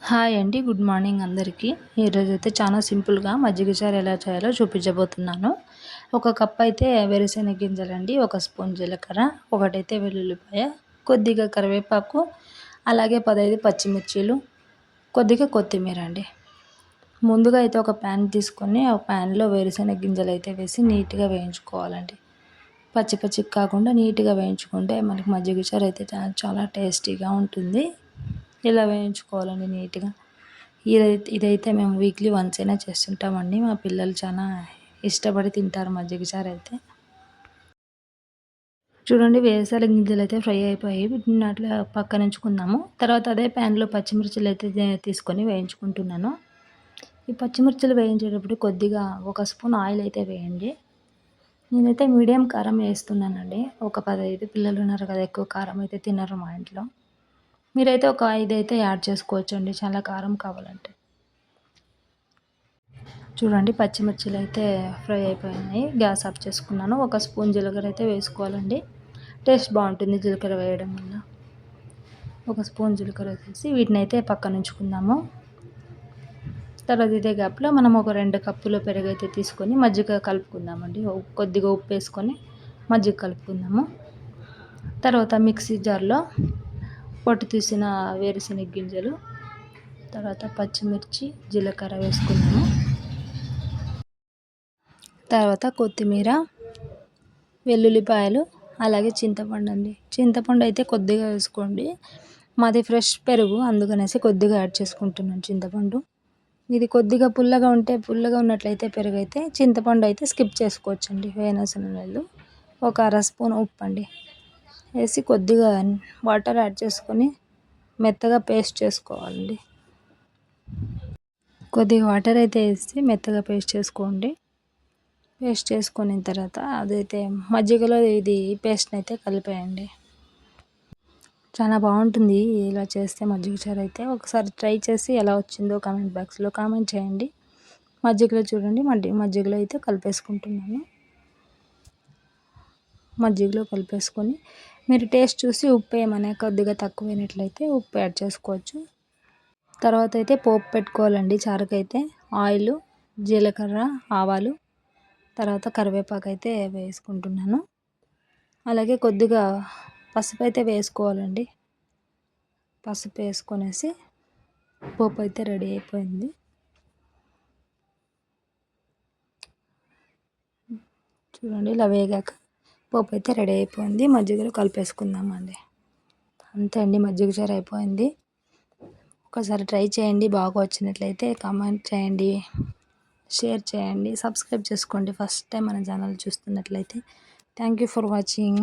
Hi అండి. Good morning అందరికీ. ఈరోజైతే చాలా సింపుల్‌గా మజ్జిగ చారు ఎలా చేయాలో చూపించబోతున్నాను. ఒక కప్ అయితే వేరుశెనగ గింజలండి, ఒక స్పూన్ జీలకర్ర, ఒకటైతే వెల్లుల్లిపాయ, కొద్దిగా కరివేపాకు, అలాగే 15 పచ్చిమిర్చీలు, కొద్దిగా కొత్తిమీర అండి. ముందుగా అయితే ఒక ప్యాన్ తీసుకొని ఆ ప్యాన్‌లో వేరుశెనగ గింజలైతే వేసి నీట్‌గా వేయించుకోవాలండి. పచ్చి పచ్చిగా కాకుండా నీట్‌గా వేయించుకుంటే మనకి మజ్జిగ చారు అయితే చాలా టేస్టీగా ఉంటుంది. ఇలా వేయించుకోవాలండి నీట్‌గా. ఇదైతే మేము వీక్లీ వన్స్ అయినా చేస్తుంటామండి. మా పిల్లలు చాలా ఇష్టపడి తింటారు మజ్జిగ చారైతే. చూడండి, వేరుశనగ గింజలైతే ఫ్రై అయిపోయాయి. వీటిని అట్లా పక్కనుంచుకుందాము. తర్వాత అదే ప్యాన్‌లో పచ్చిమిర్చిలైతే తీసుకొని వేయించుకుంటున్నాను. ఈ పచ్చిమిర్చిలు వేయించేటప్పుడు కొద్దిగా ఒక స్పూన్ ఆయిల్ అయితే వేయండి. నేనైతే మీడియం కారం వేస్తున్నానండి. ఒక 15 పిల్లలున్నారు కదా! ఎక్కువ కారం అయితే తినరు మా ఇంట్లో. మీరైతే ఒక 5 అయితే యాడ్ చేసుకోవచ్చండి చాలా కారం కావాలంటే. చూడండి, పచ్చిమిర్చిలైతే ఫ్రై అయిపోయినాయి. గ్యాస్ ఆఫ్ చేసుకున్నాను. ఒక స్పూన్ జీలకర్ర అయితే వేసుకోవాలండి. టేస్ట్ బాగుంటుంది జీలకర్ర వేయడం వల్ల. ఒక స్పూన్ జీలకర్ర వేసేసి వీటినైతే పక్కనుంచుకుందాము. తర్వాత ఇదే గ్యాప్లో మనం ఒక 2 కప్పుల పెరుగైతే తీసుకొని మజ్జిగ కలుపుకుందామండి. కొద్దిగా ఉప్పు వేసుకొని మజ్జిగ కలుపుకుందాము. తర్వాత మిక్సీ జార్లో పొట్టు తీసిన వేరుశెనగ గింజలు, తర్వాత పచ్చిమిర్చి, జీలకర్ర వేసుకున్నాము. తర్వాత కొత్తిమీర, వెల్లుల్లిపాయలు, అలాగే చింతపండు అండి. చింతపండు అయితే కొద్దిగా వేసుకోండి. మాది ఫ్రెష్ పెరుగు అందుకనేసి కొద్దిగా యాడ్ చేసుకుంటున్నాను చింతపండు. ఇది కొద్దిగా పుల్లగా ఉన్నట్లయితే పెరుగు అయితే చింతపండు అయితే స్కిప్ చేసుకోవచ్చండి, వేయనవసరం లేదు. ఒక అర స్పూన్ ఉప్పు అండి వేసి కొద్దిగా వాటర్ యాడ్ చేసుకొని మెత్తగా పేస్ట్ చేసుకోవాలండి. కొద్దిగా వాటర్ అయితే వేసి మెత్తగా పేస్ట్ చేసుకోండి. పేస్ట్ చేసుకున్న తర్వాత అదైతే మజ్జిగలో ఇది పేస్ట్ని అయితే కలిపేయండి. చాలా బాగుంటుంది ఇలా చేస్తే మజ్జిగ చారు అయితే. ఒకసారి ట్రై చేసి ఎలా వచ్చిందో కామెంట్ బాక్స్లో కామెంట్ చేయండి. మజ్జిగలో చూడండి, మజ్జిగలో అయితే కలిపేసుకుంటున్నాను. మజ్జిగలో కలిపేసుకొని మీరు టేస్ట్ చూసి ఉప్పు ఏమైనా కొద్దిగా తక్కువైనట్లయితే ఉప్పు యాడ్ చేసుకోవచ్చు. తర్వాత అయితే పోపు పెట్టుకోవాలండి చారుకైతే. ఆయిల్, జీలకర్ర, ఆవాలు, తర్వాత కరివేపాకు అయితే వేసుకుంటున్నాను. అలాగే కొద్దిగా పసుపు అయితే వేసుకోవాలండి. పసుపు వేసుకొనేసి పోపు అయితే రెడీ అయిపోయింది. చూడండి, ఇలా వేగాక పోపు అయితే రెడీ అయిపోయింది. మజ్జిగలో కలిపేసుకుందామండి. అంతే అండి, మజ్జిగ చారు అయిపోయింది. ఒకసారి ట్రై చేయండి. బాగా వచ్చినట్లయితే కామెంట్ చేయండి, షేర్ చేయండి, సబ్స్క్రైబ్ చేసుకోండి ఫస్ట్ టైం మన ఛానల్ చూస్తున్నట్లయితే. Thank you for watching.